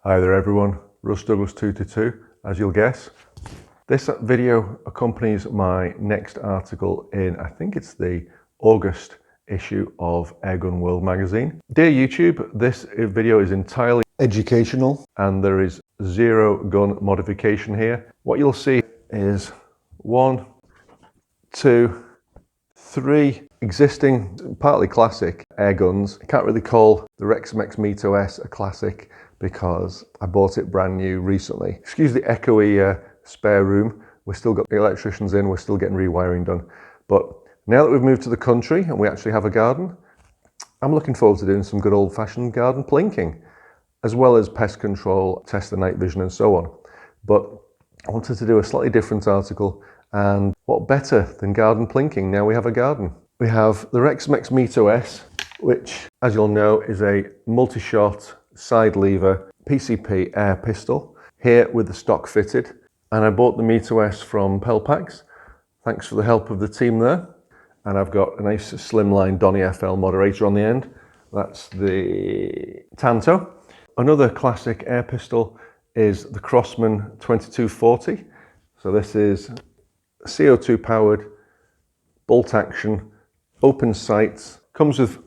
Hi there everyone, Russ Douglas 222, as you'll guess. This video accompanies my next article in, I think it's the August issue of Airgun World magazine. Dear YouTube, this video is entirely educational and there is zero gun modification here. What you'll see is 1, 2, 3 existing, partly classic air guns. I can't really call the Reximex Mito-S a classic because I bought it brand new recently. Excuse the echoey spare room. We've still got the electricians in, we're still getting rewiring done. But now that we've moved to the country and we actually have a garden, I'm looking forward to doing some good old-fashioned garden plinking, as well as pest control, test the night vision and so on. But I wanted to do a slightly different article, and what better than garden plinking now we have a garden. We have the Reximex Mito-S, which, as you'll know, is a multi-shot side lever PCP air pistol, here with the stock fitted. And I bought the Mito-S from Pelpax. Thanks for the help of the team there. And I've got a nice slimline Donny FL moderator on the end. That's the Tanto. Another classic air pistol is the Crosman 2240. So this is CO2 powered, bolt action, open sights, comes with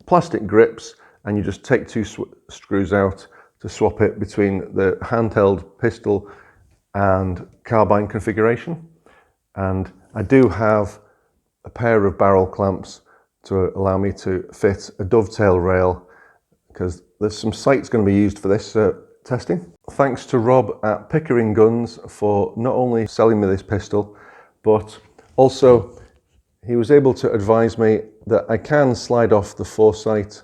plastic grips, and you just take 2 screws out to swap it between the handheld pistol and carbine configuration. And I do have a pair of barrel clamps to allow me to fit a dovetail rail, because there's some sights going to be used for this testing. Thanks to Rob at Pickering Guns for not only selling me this pistol, but also he was able to advise me that I can slide off the foresight.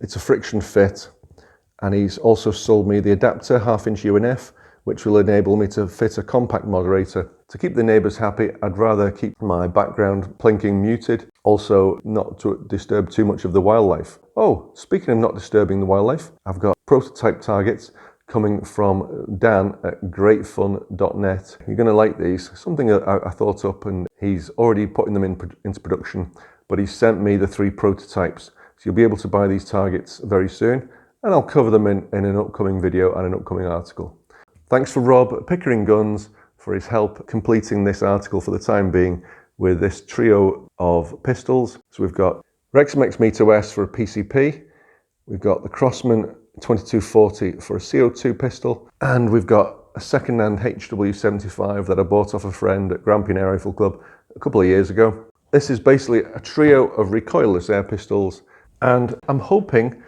It's a friction fit, and he's also sold me the adapter 1/2" UNF, which will enable me to fit a compact moderator. To keep the neighbours happy, I'd rather keep my background plinking muted, also not to disturb too much of the wildlife. Oh, speaking of not disturbing the wildlife, I've got prototype targets coming from Dan at greatfun.net. You're going to like these. Something that I thought up, and he's already putting them into production, but he sent me the 3 prototypes. So you'll be able to buy these targets very soon, and I'll cover them in an upcoming video and an upcoming article. Thanks for Rob at Pickering Guns for his help completing this article for the time being with this trio of pistols. So we've got Reximex Mito-S for a PCP, we've got the Crosman 2240 for a CO2 pistol, and we've got a second-hand HW75 that I bought off a friend at Grampian Air Rifle Club a couple of years ago. This is basically a trio of recoilless air pistols, and I'm hoping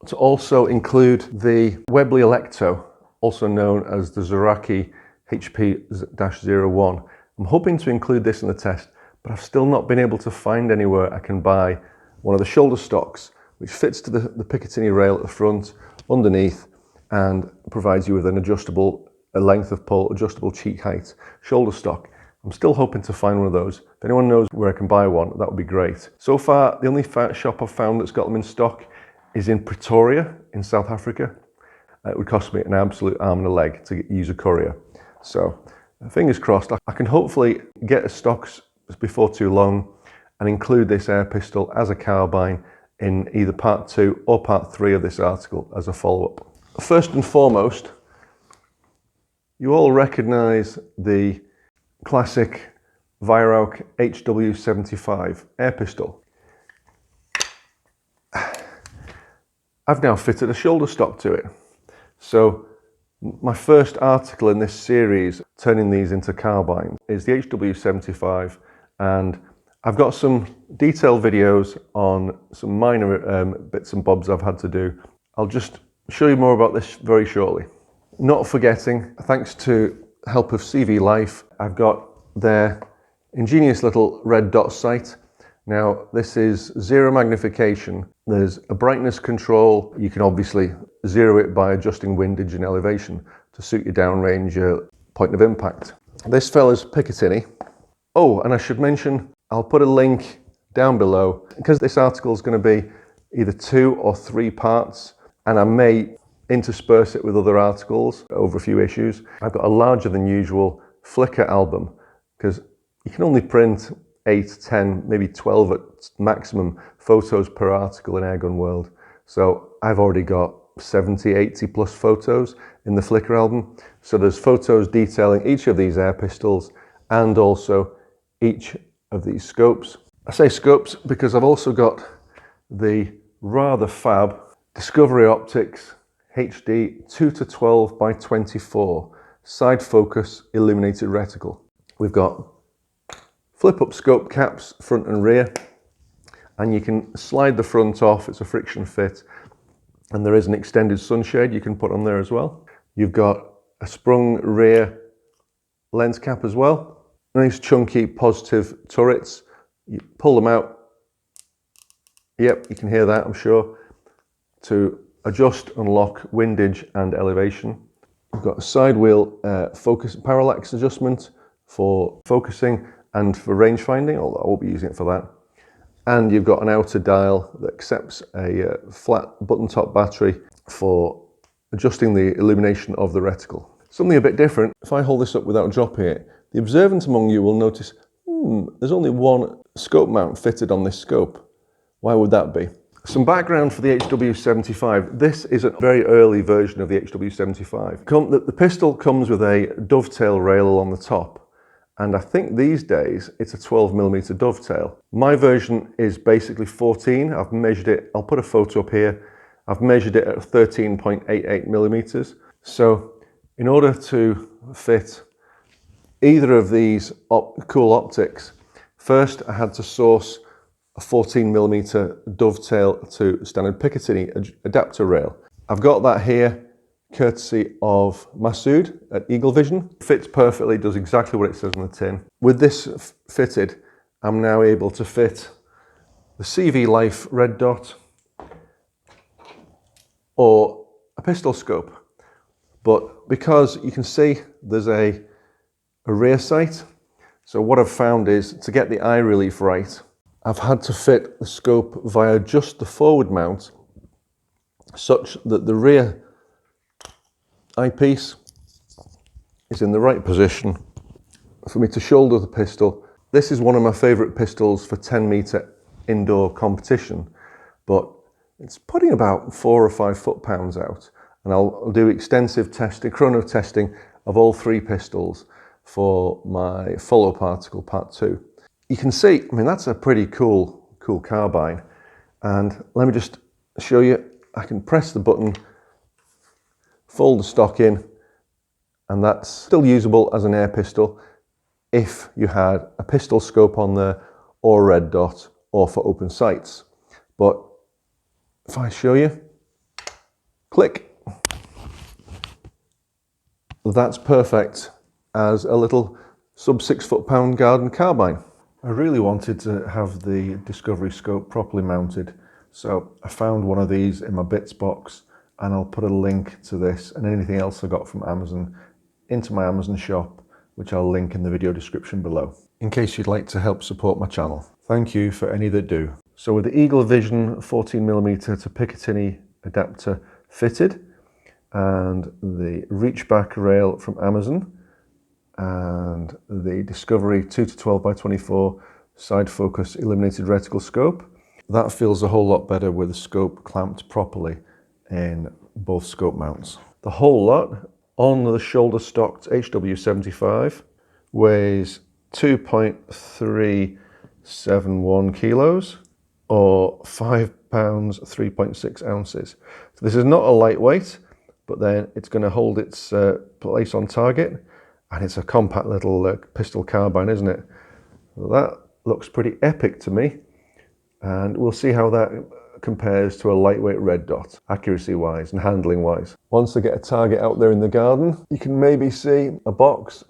to also include the Webley Electo, also known as the Zoraki HP-01. I'm hoping to include this in the test, but I've still not been able to find anywhere I can buy one of the shoulder stocks, which fits to the Picatiny rail at the front, underneath, and provides you with an adjustable length of pull, adjustable cheek height shoulder stock. I'm still hoping to find one of those. If anyone knows where I can buy one, that would be great. So far, the only shop I've found that's got them in stock is in Pretoria in South Africa. It would cost me an absolute arm and a leg to use a courier. So fingers crossed, I can hopefully get a stock before too long and include this air pistol as a carbine in either part 2 or part 3 of this article as a follow-up. First and foremost, you all recognize the classic Weihrauch HW75 air pistol. I've now fitted a shoulder stock to it. So my first article in this series, turning these into carbines, is the HW75, and I've got some detailed videos on some minor bits and bobs I've had to do. I'll just show you more about this very shortly. Not forgetting, thanks to help of CV Life, I've got their ingenious little red dot sight. Now, this is 0 magnification. There's a brightness control. You can obviously zero it by adjusting windage and elevation to suit your downrange point of impact. This fella's Picatiny. Oh, and I should mention, I'll put a link down below, because this article is going to be either 2 or 3 parts, and I may intersperse it with other articles over a few issues. I've got a larger than usual Flickr album, because you can only print 8, 10, maybe 12 at maximum photos per article in Airgun World. So I've already got 70, 80 plus photos in the Flickr album. So there's photos detailing each of these air pistols and also each of these scopes. I say scopes because I've also got the rather fab Discovery Optics HD 2-12 by 24 side focus illuminated reticle. We've got flip up scope caps front and rear, and you can slide the front off. It's a friction fit, and there is an extended sunshade you can put on there as well. You've got a sprung rear lens cap as well. Nice chunky positive turrets. You pull them out. Yep, you can hear that, I'm sure. To adjust and lock windage and elevation. We've got a side wheel focus parallax adjustment for focusing and for range finding, although I won't be using it for that. And you've got an outer dial that accepts a flat button top battery for adjusting the illumination of the reticle. Something a bit different, if I hold this up without dropping it, the observant among you will notice, there's only one scope mount fitted on this scope. Why would that be? Some background for the HW75. This is a very early version of the HW75. The pistol comes with a dovetail rail on the top, and I think these days it's a 12mm dovetail. My version is basically 14. I've measured it, I'll put a photo up here. I've measured it at 13.88mm. So in order to fit either of these cool optics, first I had to source a 14mm dovetail to standard Picatiny adapter rail. I've got that here courtesy of Masood at Eagle Vision. Fits perfectly, does exactly what it says on the tin. With this fitted, I'm now able to fit the CV Life Red Dot or a pistol scope. But because you can see there's a rear sight, so what I've found is to get the eye relief right, I've had to fit the scope via just the forward mount such that the rear eyepiece is in the right position for me to shoulder the pistol. This is one of my favourite pistols for 10-metre indoor competition, but it's putting about 4 or 5 foot-pounds out, and I'll do extensive testing, chrono testing of all 3 pistols for my follow-up article, part 2. You can see, I mean, that's a pretty cool carbine. And let me just show you, I can press the button, fold the stock in, and that's still usable as an air pistol if you had a pistol scope on there or a red dot or for open sights. But if I show you, click, that's perfect as a little sub 6 foot-pound garden carbine. I really wanted to have the Discovery scope properly mounted, so I found one of these in my bits box, and I'll put a link to this and anything else I got from Amazon into my Amazon shop, which I'll link in the video description below, in case you'd like to help support my channel. Thank you for any that do. So with the Eagle Vision 14mm to Picatiny adapter fitted, and the reach back rail from Amazon, and the Discovery 2-12 by 24 side focus illuminated reticle scope. That feels a whole lot better with the scope clamped properly in both scope mounts. The whole lot on the shoulder stocked HW75 weighs 2.371 kilos or 5 pounds 3.6 ounces. So this is not a lightweight, but then it's going to hold its place on target. And it's a compact little pistol carbine, isn't it? Well, that looks pretty epic to me. And we'll see how that compares to a lightweight red dot, accuracy-wise and handling-wise. Once I get a target out there in the garden, you can maybe see a box.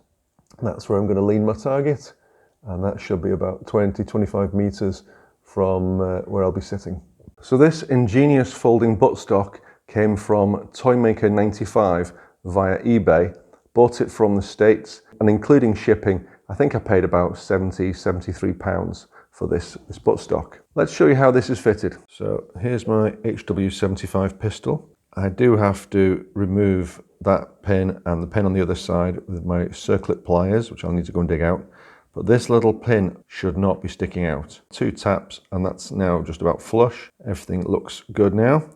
That's where I'm going to lean my target. And that should be about 20-25 meters from where I'll be sitting. So this ingenious folding buttstock came from Toymaker95 via eBay. Bought it from the States, and including shipping, I think I paid about £73 for this buttstock. Let's show you how this is fitted. So here's my HW75 pistol. I do have to remove that pin and the pin on the other side with my circlip pliers, which I'll need to go and dig out. But this little pin should not be sticking out. 2 taps, and that's now just about flush. Everything looks good now.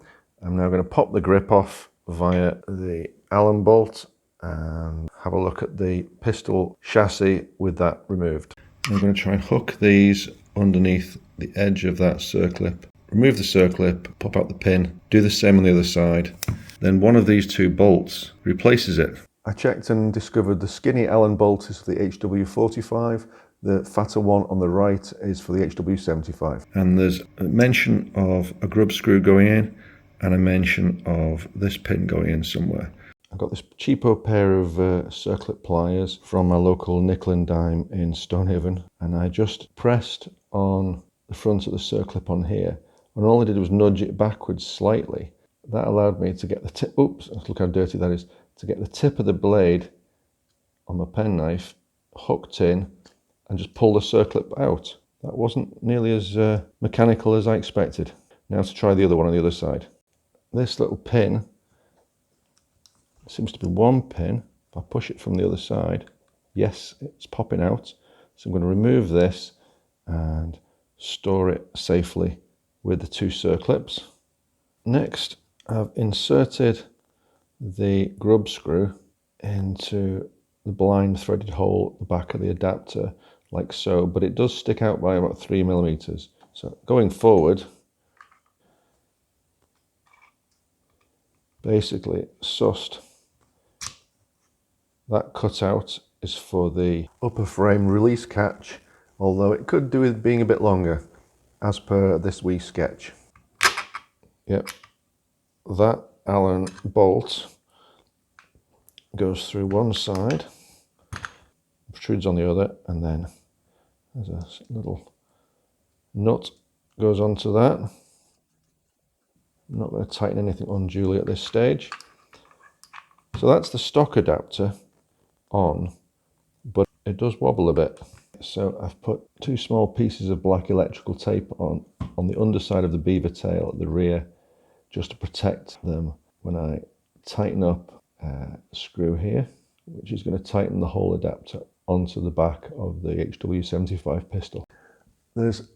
I'm now going to pop the grip off via the Allen bolt and have a look at the pistol chassis with that removed. I'm going to try and hook these underneath the edge of that circlip. Remove the circlip, pop out the pin, do the same on the other side. Then one of these two bolts replaces it. I checked and discovered the skinny Allen bolt is for the HW45. The fatter one on the right is for the HW75. And there's a mention of a grub screw going in and a mention of this pin going in somewhere. I've got this cheapo pair of circlip pliers from my local nickel and dime in Stonehaven, and I just pressed on the front of the circlip on here, and all I did was nudge it backwards slightly. That allowed me to get the tip, oops, look how dirty that is, to get the tip of the blade on my penknife hooked in and just pull the circlip out. That wasn't nearly as mechanical as I expected. Now to try the other one on the other side. This little pin seems to be one pin. If I push it from the other side, yes, it's popping out. So I'm going to remove this and store it safely with the two circlips. Next, I've inserted the grub screw into the blind threaded hole at the back of the adapter, like so, but it does stick out by about 3mm. So going forward, basically sussed. That cutout is for the upper frame release catch, although it could do with being a bit longer, as per this wee sketch. Yep, that Allen bolt goes through one side, protrudes on the other, and then there's a little nut goes onto that. I'm not going to tighten anything unduly at this stage. So that's the stock adapter on, but it does wobble a bit. So I've put two small pieces of black electrical tape on the underside of the beaver tail at the rear, just to protect them when I tighten up a screw here, which is going to tighten the whole adapter onto the back of the HW75 pistol. There's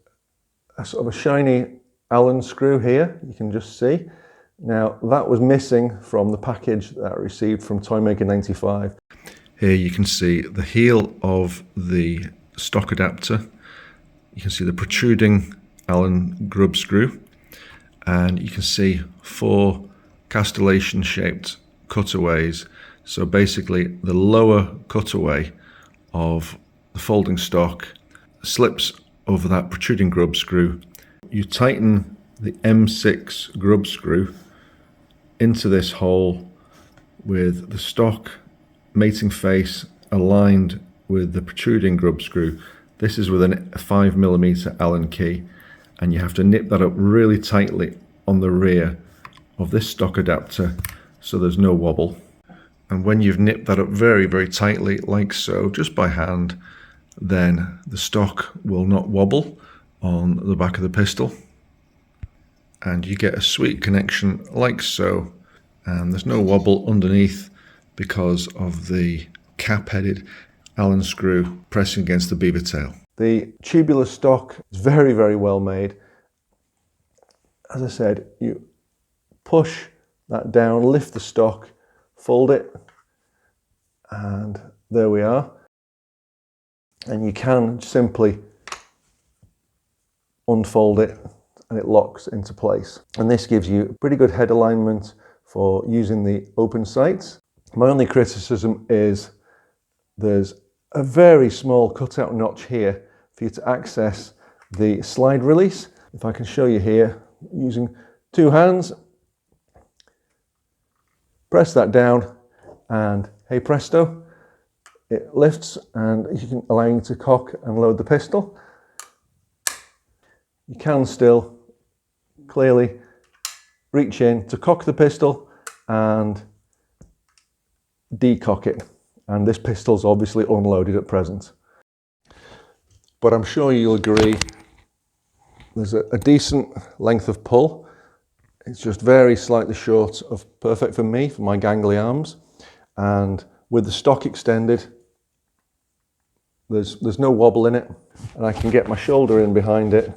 a sort of a shiny Allen screw here, you can just see. Now that was missing from the package that I received from Toymaker 95. Here you can see the heel of the stock adapter. You can see the protruding Allen grub screw, and you can see 4 castellation shaped cutaways. So basically the lower cutaway of the folding stock slips over that protruding grub screw. You tighten the M6 grub screw into this hole with the stock mating face aligned with the protruding grub screw. This is with a 5mm Allen key, and you have to nip that up really tightly on the rear of this stock adapter so there's no wobble. And when you've nipped that up very, very tightly, like so, just by hand, then the stock will not wobble on the back of the pistol. And you get a sweet connection like so. And there's no wobble underneath because of the cap-headed Allen screw pressing against the beaver tail. The tubular stock is very, very well made. As I said, you push that down, lift the stock, fold it, and there we are. And you can simply unfold it and it locks into place. And this gives you pretty good head alignment for using the open sights. My only criticism is there's a very small cutout notch here for you to access the slide release. If I can show you here, using 2 hands, press that down and hey presto, it lifts and you can allow you to cock and load the pistol. You can still clearly reach in to cock the pistol and decock it. And this pistol's obviously unloaded at present. But I'm sure you'll agree there's a decent length of pull. It's just very slightly short of perfect for me, for my gangly arms. And with the stock extended, there's no wobble in it. And I can get my shoulder in behind it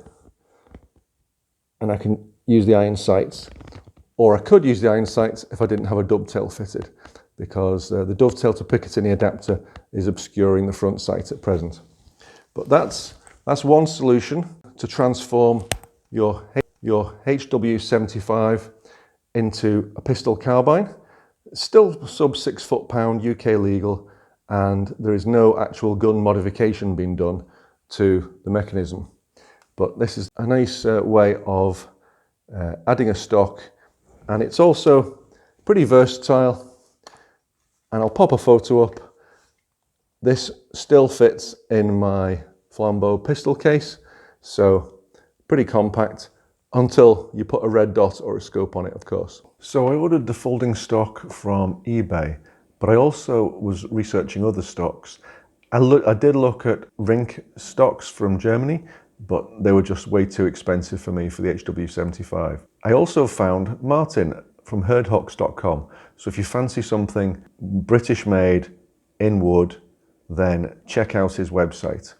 and I can use the iron sights Or I could use the iron sights if I didn't have a dovetail fitted, because the dovetail-to-Picatiny adapter is obscuring the front sight at present. But that's one solution to transform your HW75 into a pistol carbine. It's still sub 6 foot-pound, UK legal, and there is no actual gun modification being done to the mechanism. But this is a nice way of adding a stock, and it's also pretty versatile. And I'll pop a photo up. This still fits in my Flambeau pistol case, so pretty compact until you put a red dot or a scope on it, of course. So I ordered the folding stock from eBay, but I also was researching other stocks. I did look at Rink stocks from Germany, but they were just way too expensive for me for the HW75. I also found Martin from herdhawks.com. So if you fancy something British made in wood, then check out his website.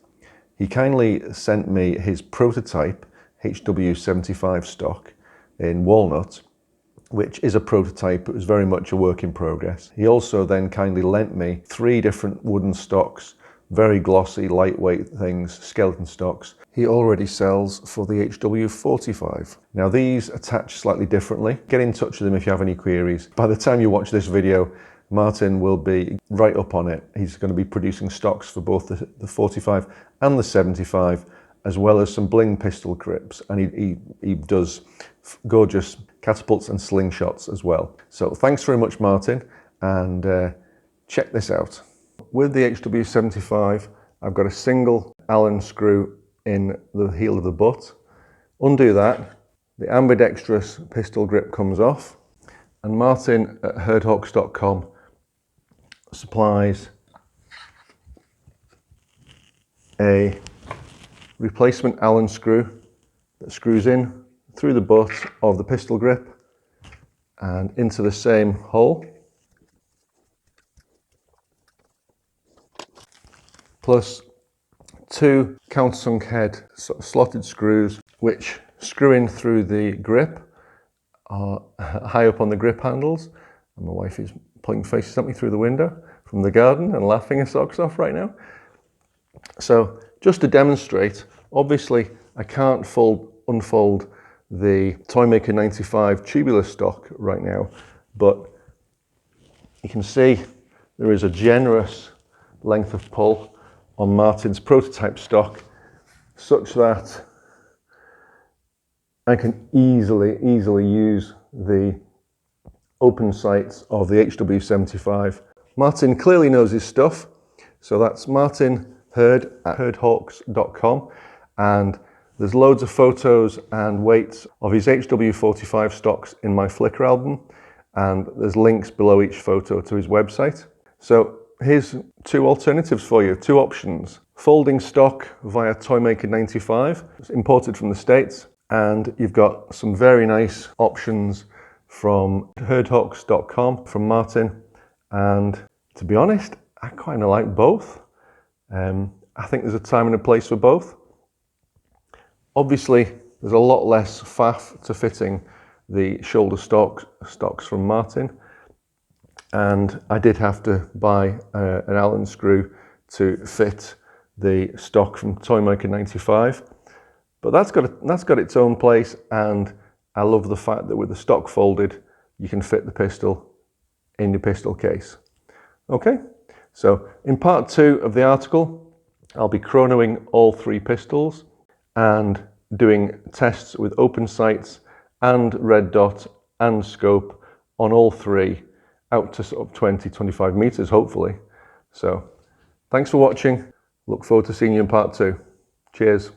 He kindly sent me his prototype HW75 stock in walnut, which is a prototype. It was very much a work in progress. He also then kindly lent me 3 different wooden stocks, very glossy, lightweight things, skeleton stocks. He already sells for the HW45. Now these attach slightly differently. Get in touch with him if you have any queries. By the time you watch this video, Martin will be right up on it. He's going to be producing stocks for both the 45 and the 75, as well as some bling pistol grips, and he does gorgeous catapults and slingshots as well. So thanks very much, Martin, and check this out. With the HW75, I've got a single Allen screw in the heel of the butt. Undo that, the ambidextrous pistol grip comes off, and Martin at herdhawks.com supplies a replacement Allen screw that screws in through the butt of the pistol grip and into the same hole, plus 2 countersunk head slotted screws which screw in through the grip, high up on the grip handles. And my wife is pulling faces at me through the window from the garden and laughing her socks off right now. So just to demonstrate, obviously I can't unfold the Toymaker 95 tubular stock right now, but you can see there is a generous length of pull on Martin's prototype stock, such that I can easily use the open sights of the HW75. Martin clearly knows his stuff, so that's Martin Herd at herdhawks.com, and there's loads of photos and weights of his HW45 stocks in my Flickr album, and there's links below each photo to his website. So here's 2 alternatives for you, 2 options. Folding stock via Toymaker 95, it's imported from the States, and you've got some very nice options from herdhawks.com from Martin, and to be honest, I kind of like both. I think there's a time and a place for both. Obviously, there's a lot less faff to fitting the shoulder stocks from Martin, and I did have to buy an Allen screw to fit the stock from Toymaker 95, but that's got its own place, and I love the fact that with the stock folded, you can fit the pistol in your pistol case. Okay, so in part 2 of the article, I'll be chronoing all 3 pistols and doing tests with open sights and red dot and scope on all 3 out to sort of 20-25 meters, hopefully. So thanks for watching. Look forward to seeing you in part 2. Cheers.